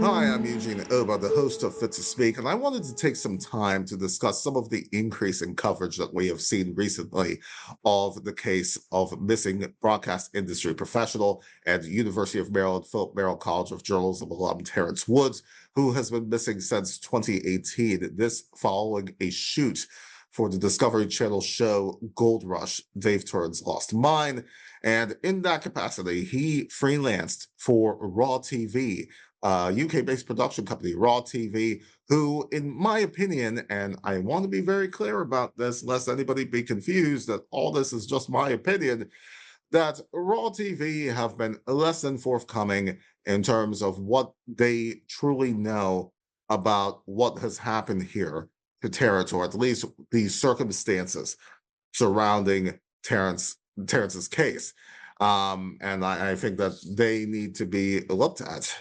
Hi, I'm Eugene Obah, the host of Fit to Speak, and I wanted to take some time to discuss some of the increase in coverage that we have seen recently of the case of missing broadcast industry professional and University of Maryland, Philip Merrill College of Journalism alum Terrence Woods, who has been missing since 2018, this following a shoot for the Discovery Channel show Gold Rush, Dave Turin's Lost Mine. And in that capacity, he freelanced for Raw TV, UK-based production company, Raw TV, who, in my opinion, and I want to be very clear about this, lest anybody be confused that all this is just my opinion, that Raw TV have been less than forthcoming in terms of what they truly know about what has happened here to Terrence, or at least the circumstances surrounding Terrence's case. And I think that they need to be looked at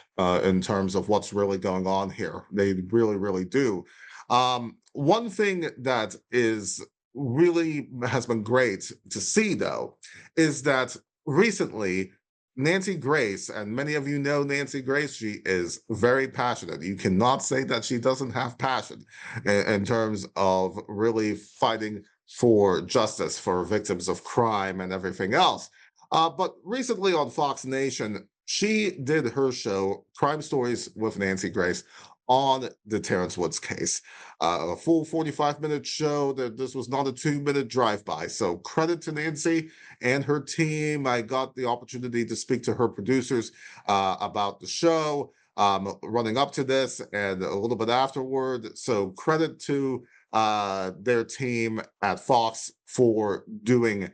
in terms of what's really going on here. They really, really do. One thing that is really has been great to see, though, is that recently Nancy Grace, and many of you know Nancy Grace, she is very passionate. You cannot say that she doesn't have passion in terms of really fighting for justice for victims of crime and everything else. But recently on Fox Nation, she did her show, Crime Stories with Nancy Grace, on the Terrence Woods case. A full 45-minute show. This was not a 2-minute drive-by. So credit to Nancy and her team. I got the opportunity to speak to her producers about the show running up to this and a little bit afterward. So credit to their team at Fox for doing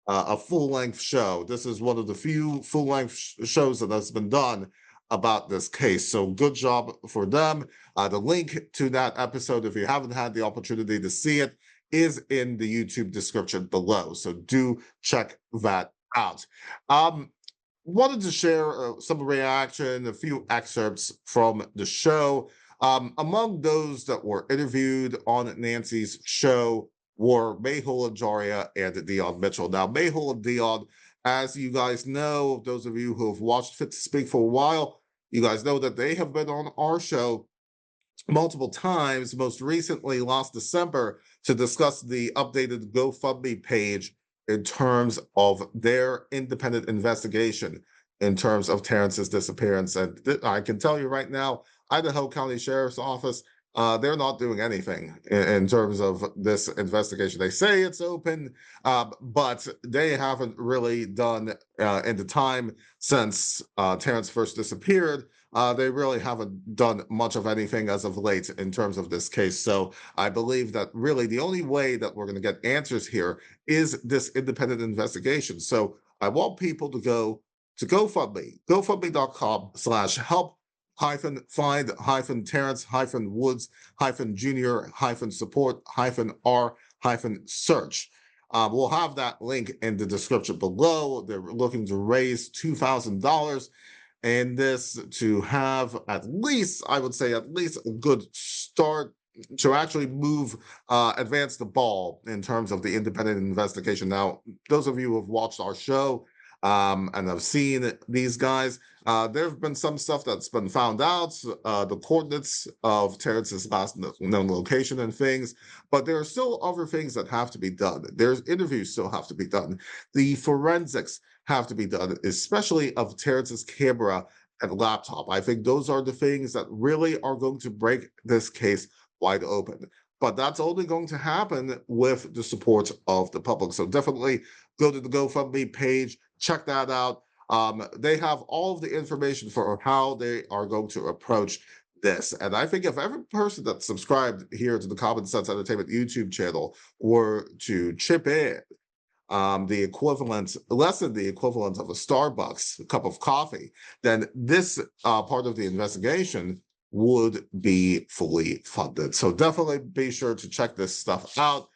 a full-length show. This is one of the few full-length shows that has been done about this case. So good job for them. The link to that episode, if you haven't had the opportunity to see it, is in the YouTube description below. So do check that out. Wanted to share some reaction, a few excerpts from the show. Among those that were interviewed on Nancy's show were Mehul, Anjaria, and Dion Mitchell. Now, Mehul and Dion, as you guys know, those of you who have watched Fit to Speak for a while, you guys know that they have been on our show multiple times, most recently last December, to discuss the updated GoFundMe page in terms of their independent investigation in terms of Terrence's disappearance. And I can tell you right now, Idaho County Sheriff's Office, they're not doing anything in terms of this investigation. They say it's open, but they haven't really done in the time since Terrence first disappeared. They really haven't done much of anything as of late in terms of this case. So I believe that really the only way that we're going to get answers here is this independent investigation. So I want people to go to GoFundMe, gofundme.com/help find Terrence Woods Junior support R search. We'll have that link in the description below. They're looking to raise $2,000 and this to have at least, I would say, at least a good start to actually advance the ball in terms of the independent investigation. Now, those of you who have watched our show and have seen these guys, there have been some stuff that's been found out, the coordinates of Terrence's last known location and things, but there are still other things that have to be done. There's interviews still have to be done. The forensics have to be done, especially of Terrence's camera and laptop. I think those are the things that really are going to break this case wide open. But that's only going to happen with the support of the public. So definitely go to the GoFundMe page, check that out. They have all of the information for how they are going to approach this. And I think if every person that's subscribed here to the Common Sense Entertainment YouTube channel were to chip in the equivalent, less than the equivalent of a Starbucks cup of coffee, then this part of the investigation would be fully funded. So definitely be sure to check this stuff out.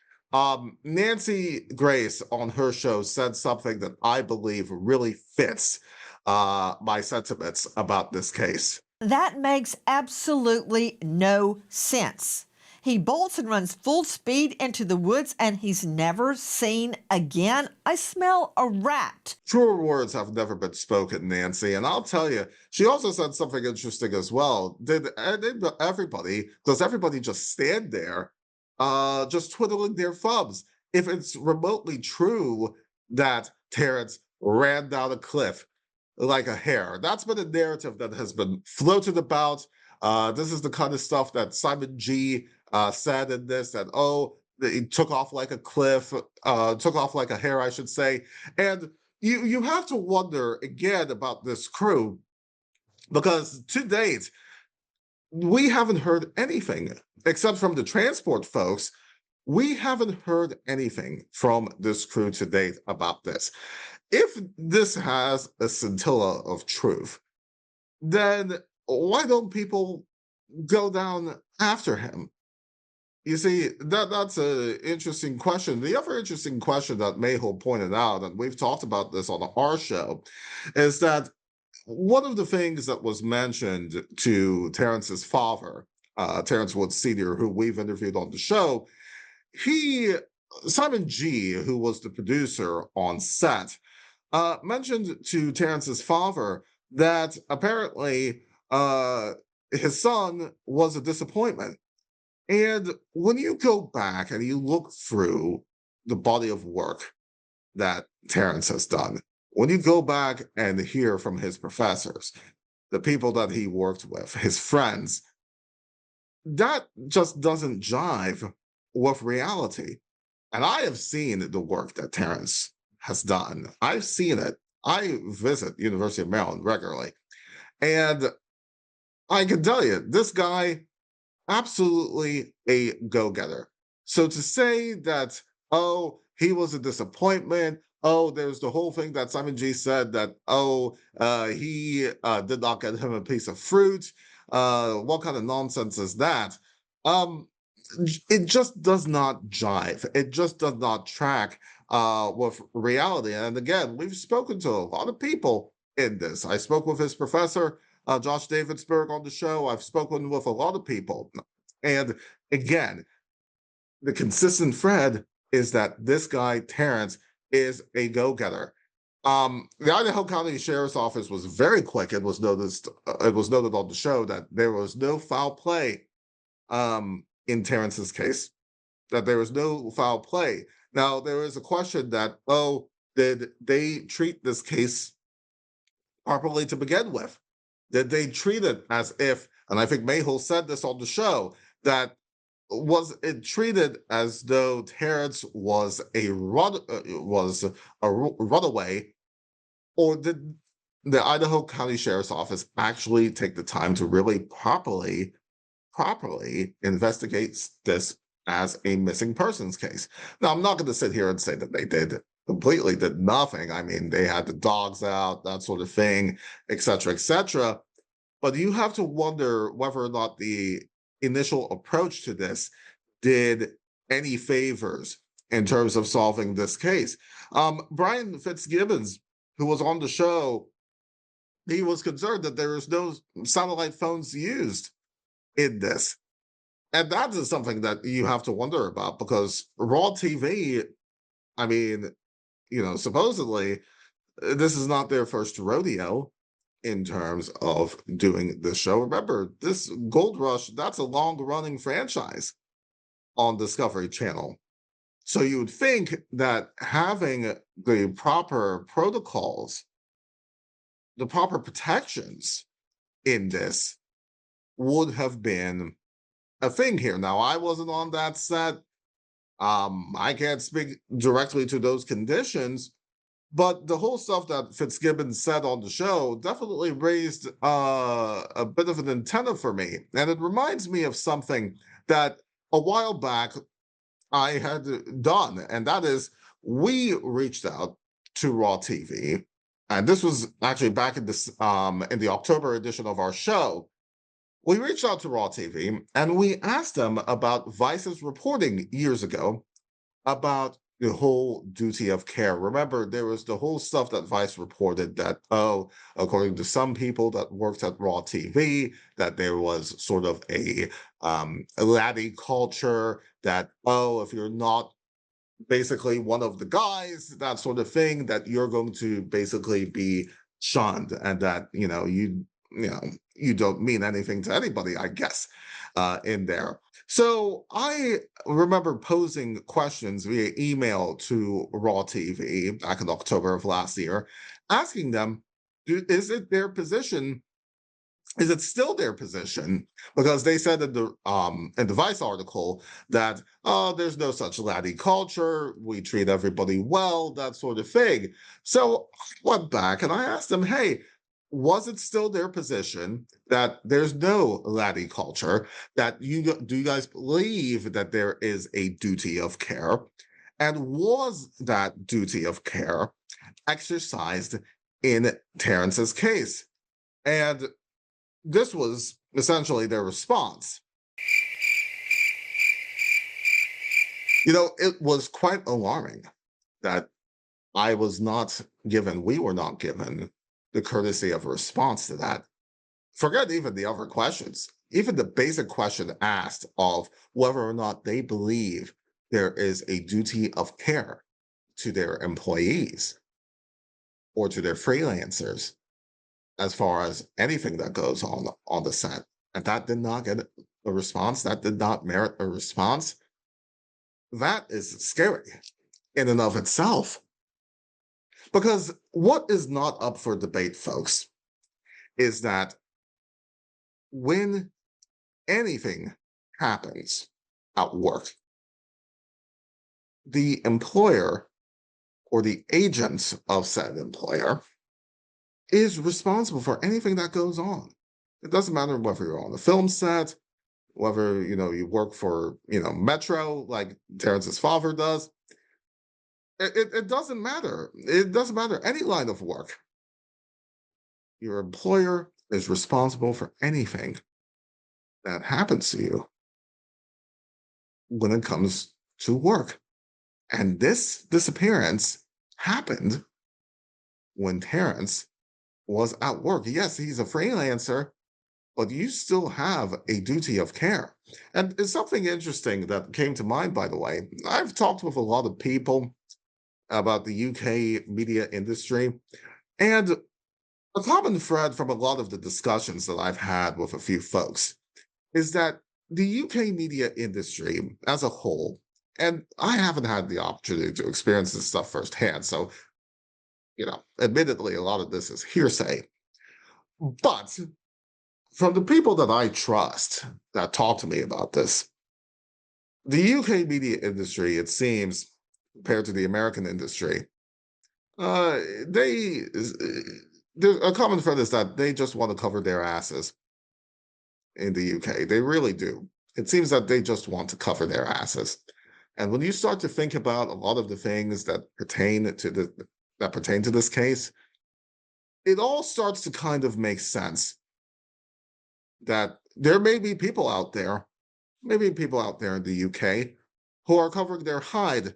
Nancy Grace on her show said something that I believe really fits my sentiments about this case. That makes absolutely no sense. He bolts and runs full speed into the woods and he's never seen again. I smell a rat. Truer words have never been spoken, Nancy. And I'll tell you, she also said something interesting as well. Does everybody just stand there, just twiddling their thumbs? If it's remotely true that Terrence ran down a cliff like a hare, that's been a narrative that has been floated about. This is the kind of stuff that Simon G said in this, that, oh, he took off like a cliff, took off like a hare, I should say. And you have to wonder again about this crew, because to date we haven't heard anything except from the transport folks. We haven't heard anything from this crew to date about this. If this has a scintilla of truth, then why don't people go down after him? You see, that's an interesting question. The other interesting question that Mehul pointed out, and we've talked about this on our show, is that one of the things that was mentioned to Terrence's father, Terrence Woods Sr., who we've interviewed on the show, Simon G., who was the producer on set, mentioned to Terrence's father that apparently his son was a disappointment. And when you go back and you look through the body of work that Terrence has done, when you go back and hear from his professors, the people that he worked with, his friends, that just doesn't jive with reality. And I have seen the work that Terrence has done. I've seen it. I visit University of Maryland regularly. And I can tell you, this guy, absolutely a go-getter. So to say that, oh, he was a disappointment, oh, there's the whole thing that Simon G said that, oh, he did not get him a piece of fruit. What kind of nonsense is that? It just does not jive. It just does not track with reality. And again, we've spoken to a lot of people in this. I spoke with his professor, Josh Davidsburg, on the show. I've spoken with a lot of people. And again, the consistent thread is that this guy, Terrence, is a go-getter. The Idaho County Sheriff's Office was very quick. It was noted on the show that there was no foul play in Terrence's case, that there was no foul play. Now, there is a question that, oh, did they treat this case properly to begin with? Did they treat it as if, and I think Mehul said this on the show, that was it treated as though Terrence was a runaway, or did the Idaho County Sheriff's Office actually take the time to really properly investigate this as a missing persons case? Now, I'm not going to sit here and say that they completely did nothing. I mean, they had the dogs out, that sort of thing, et cetera, et cetera. But you have to wonder whether or not the initial approach to this did any favors in terms of solving this case. Brian Fitzgibbons, who was on the show, he was concerned that there was no satellite phones used in this. And that is something that you have to wonder about, because Raw TV, I mean, supposedly this is not their first rodeo in terms of doing this show. Remember, this Gold Rush, that's a long-running franchise on Discovery Channel. So you would think that having the proper protocols, the proper protections in this would have been a thing here. Now, I wasn't on that set. I can't speak directly to those conditions, but the whole stuff that Fitzgibbon said on the show definitely raised a bit of an antenna for me. And it reminds me of something that a while back I had done, and that is we reached out to Raw TV, and this was actually back in the October edition of our show. We reached out to Raw TV and we asked them about Vice's reporting years ago about the whole duty of care. Remember, there was the whole stuff that Vice reported that, oh, according to some people that worked at Raw TV, that there was sort of a laddie culture that, oh, if you're not basically one of the guys, that sort of thing, that you're going to basically be shunned, and that you don't mean anything to anybody, I guess, in there. So I remember posing questions via email to Raw TV back in October of last year, asking them, is it their position, is it still their position? Because they said in the Vice article that, oh, there's no such laddie culture, we treat everybody well, that sort of thing. So I went back and I asked them, hey, was it still their position that there's no laddie culture, that you guys believe that there is a duty of care? And was that duty of care exercised in Terrence's case? And this was essentially their response. It was quite alarming that we were not given the courtesy of a response to that. Forget even the other questions, even the basic question asked of whether or not they believe there is a duty of care to their employees or to their freelancers as far as anything that goes on the set. And that did not get a response. That did not merit a response. That is scary in and of itself. Because what is not up for debate, folks, is that when anything happens at work, the employer or the agent of said employer is responsible for anything that goes on. It doesn't matter whether you're on a film set, whether you work for Metro like Terrence's father does. It doesn't matter. It doesn't matter any line of work. Your employer is responsible for anything that happens to you when it comes to work. And this disappearance happened when Terrence was at work. Yes, he's a freelancer, but you still have a duty of care. And it's something interesting that came to mind, by the way. I've talked with a lot of people about the UK media industry, and a common thread from a lot of the discussions that I've had with a few folks is that the UK media industry as a whole, and I haven't had the opportunity to experience this stuff firsthand, so, admittedly, a lot of this is hearsay. But from the people that I trust that talk to me about this, the UK media industry, it seems, compared to the American industry, they there's a common thread is that they just want to cover their asses in the UK. They really do. It seems that they just want to cover their asses. And when you start to think about a lot of the things that pertain to this case, it all starts to kind of make sense that there may be people out there, maybe people out there in the UK, who are covering their hide.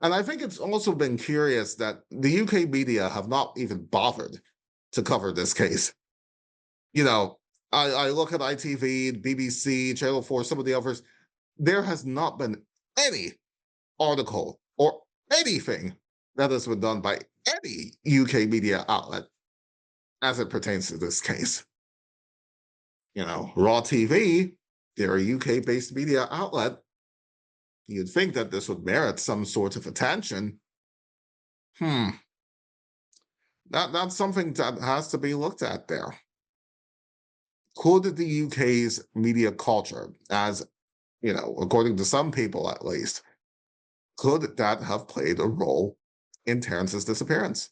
And I think it's also been curious that the UK media have not even bothered to cover this case. I look at ITV, BBC, Channel 4, some of the others, there has not been any article or anything that has been done by any UK media outlet as it pertains to this case. Raw TV, they're a UK-based media outlet. You'd think that this would merit some sort of attention. That's something that has to be looked at there. Could the UK's media culture, as according to some people at least, could that have played a role in Terrence's disappearance?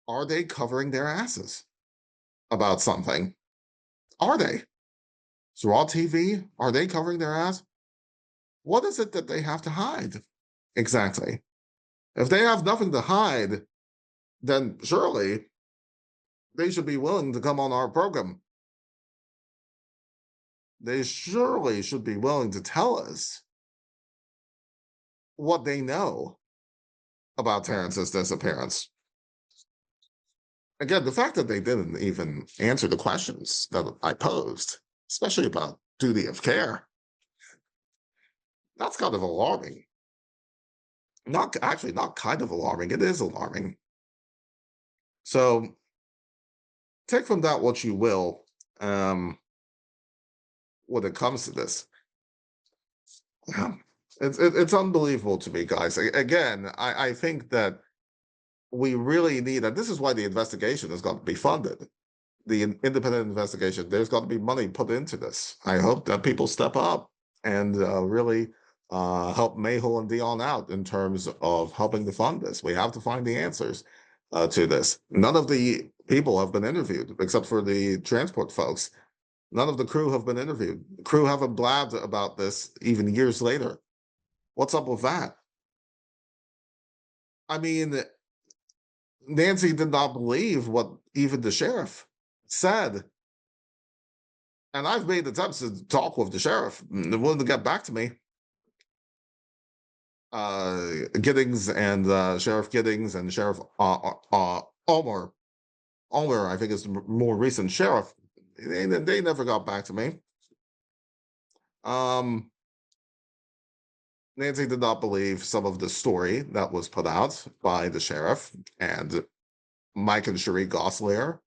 Are they covering their asses about something? Are they? So Raw TV, are they covering their ass? What is it that they have to hide? Exactly. If they have nothing to hide, then surely they should be willing to come on our program. They surely should be willing to tell us what they know about Terrence's disappearance. Again, the fact that they didn't even answer the questions that I posed, especially about duty of care, that's kind of alarming. Not actually, not kind of alarming. It is alarming. So take from that what you will um, when it comes to this. It's unbelievable to me, guys. Again, I think that we really need, and this is why the investigation has got to be funded. The independent investigation, there's got to be money put into this. I hope that people step up and really help Mehul and Dion out in terms of helping to fund this. We have to find the answers to this. None of the people have been interviewed except for the transport folks. None of the crew have been interviewed. The crew haven't blabbed about this even years later. What's up with that? I mean, Nancy did not believe what even the sheriff said. And I've made attempts to talk with the sheriff. They're willing to get back to me. Giddings and Sheriff Giddings and Sheriff Ulmer, I think is the more recent sheriff. They never got back to me. Nancy did not believe some of the story that was put out by the sheriff and Mike and Cherie Gosselin,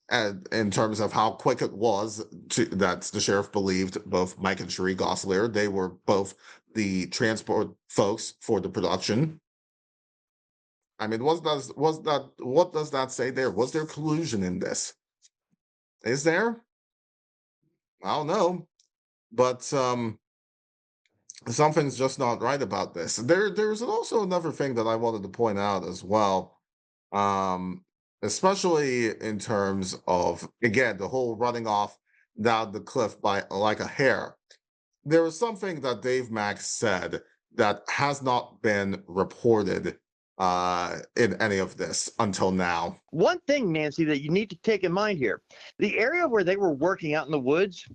and in terms of how quick it was that the sheriff believed both Mike and Cherie Gosselin. They were both the transport folks for the production. I mean, what does that say there? Was there collusion in this? Is there? I don't know, but something's just not right about this. There's also another thing that I wanted to point out as well, especially in terms of, again, the whole running off down the cliff by like a hare. There was something that Dave Mack said that has not been reported in any of this until now. One thing, Nancy, that you need to take in mind here, the area where they were working out in the woods,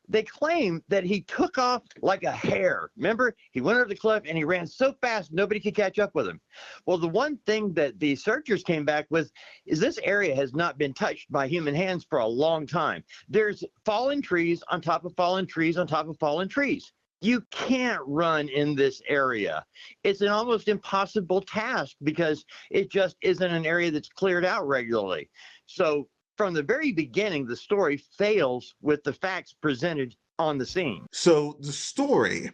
they claim that he took off like a hare. Remember, he went over the cliff and he ran so fast nobody could catch up with him. Well, the one thing that the searchers came back with is this area has not been touched by human hands for a long time. There's fallen trees on top of fallen trees on top of fallen trees. You can't run in this area. It's an almost impossible task because it just isn't an area that's cleared out regularly. So from the very beginning, the story fails with the facts presented on the scene. So the story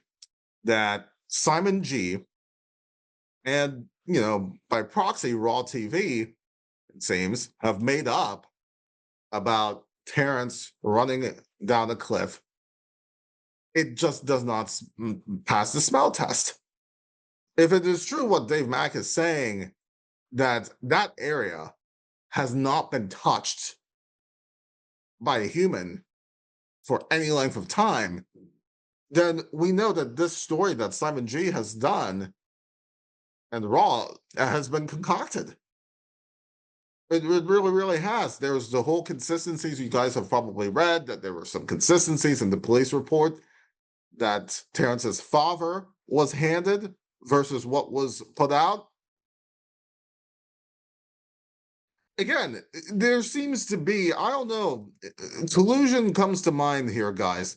that Simon G and, by proxy, Raw TV, it seems, have made up about Terrence running down a cliff, it just does not pass the smell test. If it is true what Dave Mack is saying, that area has not been touched by a human for any length of time, then we know that this story that Simon G has done and Raw has been concocted. It really, really has. There's the whole consistencies you guys have probably read, that there were some consistencies in the police report that Terrence's father was handed versus what was put out. Again, there seems to be, I don't know, collusion comes to mind here, guys.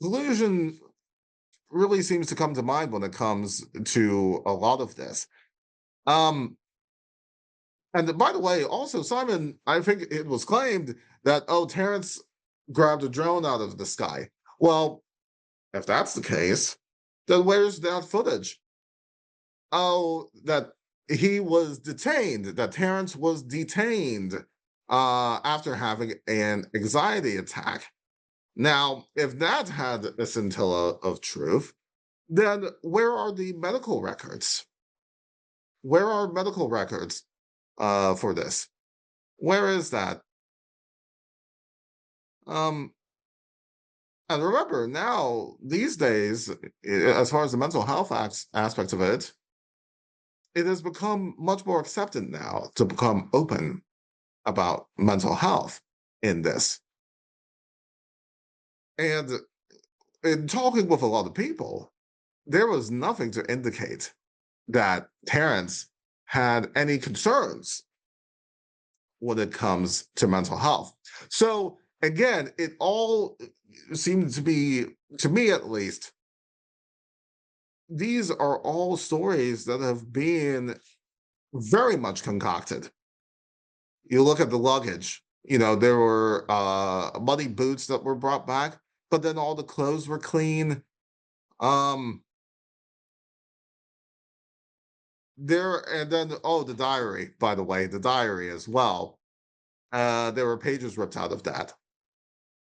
Collusion really seems to come to mind when it comes to a lot of this. And by the way, also, Simon, I think it was claimed that, Terrence grabbed a drone out of the sky. Well, if that's the case, then where's that footage? That he was detained, that Terrence was detained after having an anxiety attack. Now, if that had a scintilla of truth, then where are the medical records? Where are medical records for this? Where is that? And remember, now, these days, as far as the mental health aspect of it, it has become much more accepted now to become open about mental health in this. And in talking with a lot of people, there was nothing to indicate that Terrence had any concerns when it comes to mental health. So again, it all seemed to be, to me at least, these are all stories that have been very much concocted. You look at the luggage, there were muddy boots that were brought back, but then all the clothes were clean. Um, and then, oh, the diary, by the way, the diary as well. There were pages ripped out of that.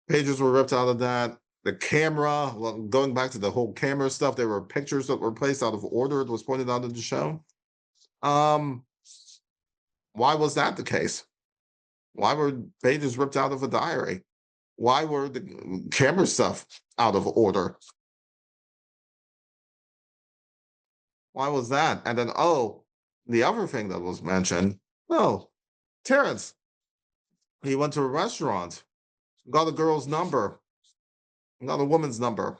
Pages were ripped out of that. The camera, well, going back to the whole camera stuff, there were pictures that were placed out of order. It was pointed out in the show. Um, why was that the case? Why were pages ripped out of a diary? Why were the camera stuff out of order? Why was that? And then, oh, the other thing that was mentioned, oh, Terrence, he went to a restaurant, got a girl's number, got a woman's number,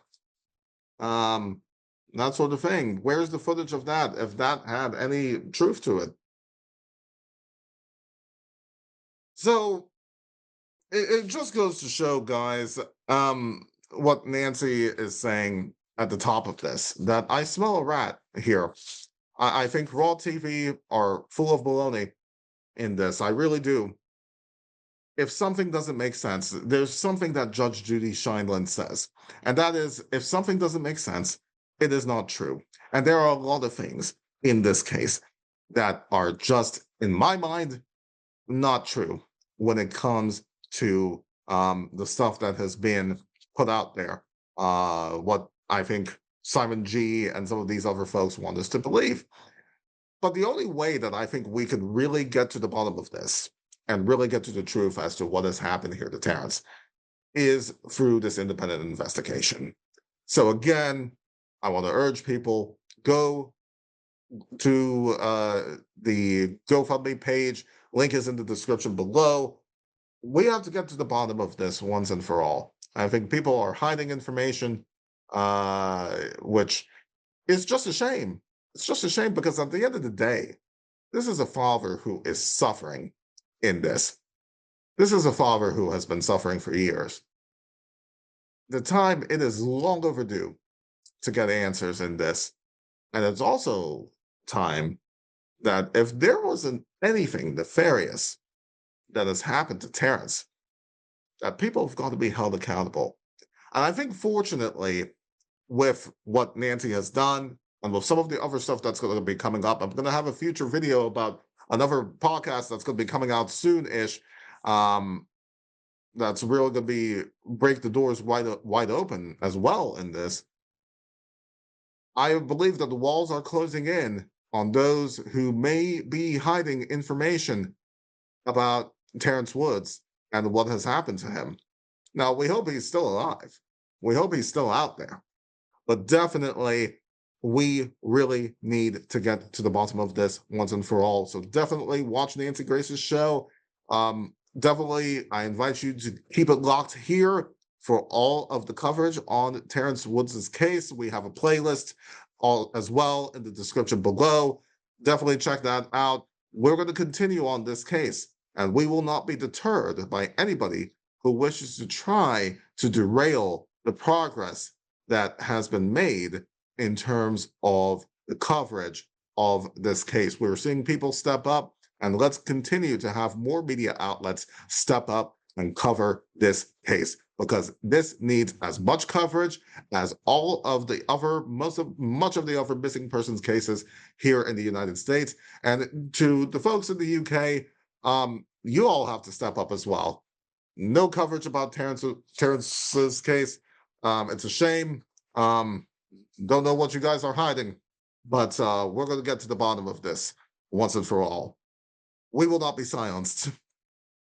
um, that sort of thing. Where's the footage of that, if that had any truth to it? So it just goes to show, guys, what Nancy is saying at the top of this, that I smell a rat here. I think Raw TV are full of baloney in this. I really do. If something doesn't make sense, there's something that Judge Judy Scheindlin says, and that is, if something doesn't make sense, it is not true. And there are a lot of things in this case that are just, in my mind, not true when it comes to the stuff that has been put out there. What I think Simon G and some of these other folks want us to believe. But the only way that I think we can really get to the bottom of this and really get to the truth as to what has happened here to Terrence is through this independent investigation. So again, I want to urge people, go to the GoFundMe page. Link is in the description below. We have to get to the bottom of this once and for all. I think people are hiding information, which is just a shame. It's just a shame because at the end of the day, this is a father who is suffering in this. This is a father who has been suffering for years. The time, it is long overdue to get answers in this. And it's also time that if there wasn't anything nefarious that has happened to Terrence, that people have got to be held accountable. And I think, fortunately, with what Nancy has done and with some of the other stuff that's going to be coming up, I'm going to have a future video about another podcast that's going to be coming out soon-ish. That's really going to be break the doors wide open as well in this. I believe that the walls are closing in on those who may be hiding information about Terrence Woods and what has happened to him. Now, we hope he's still alive. We hope he's still out there. But definitely, we really need to get to the bottom of this once and for all. So definitely watch Nancy Grace's show. Definitely, I invite you to keep it locked here for all of the coverage on Terrence Woods' case. We have a playlist all as well in the description below. Definitely check that out. We're going to continue on this case, and we will not be deterred by anybody who wishes to try to derail the progress that has been made in terms of the coverage of this case. We're seeing people step up, and let's continue to have more media outlets step up and cover this case, because this needs as much coverage as all of the other, much of the other missing persons cases here in the United States. And to the folks in the UK, you all have to step up as well. No coverage about Terrence's case. It's a shame. Don't know what you guys are hiding, but we're going to get to the bottom of this once and for all. We will not be silenced.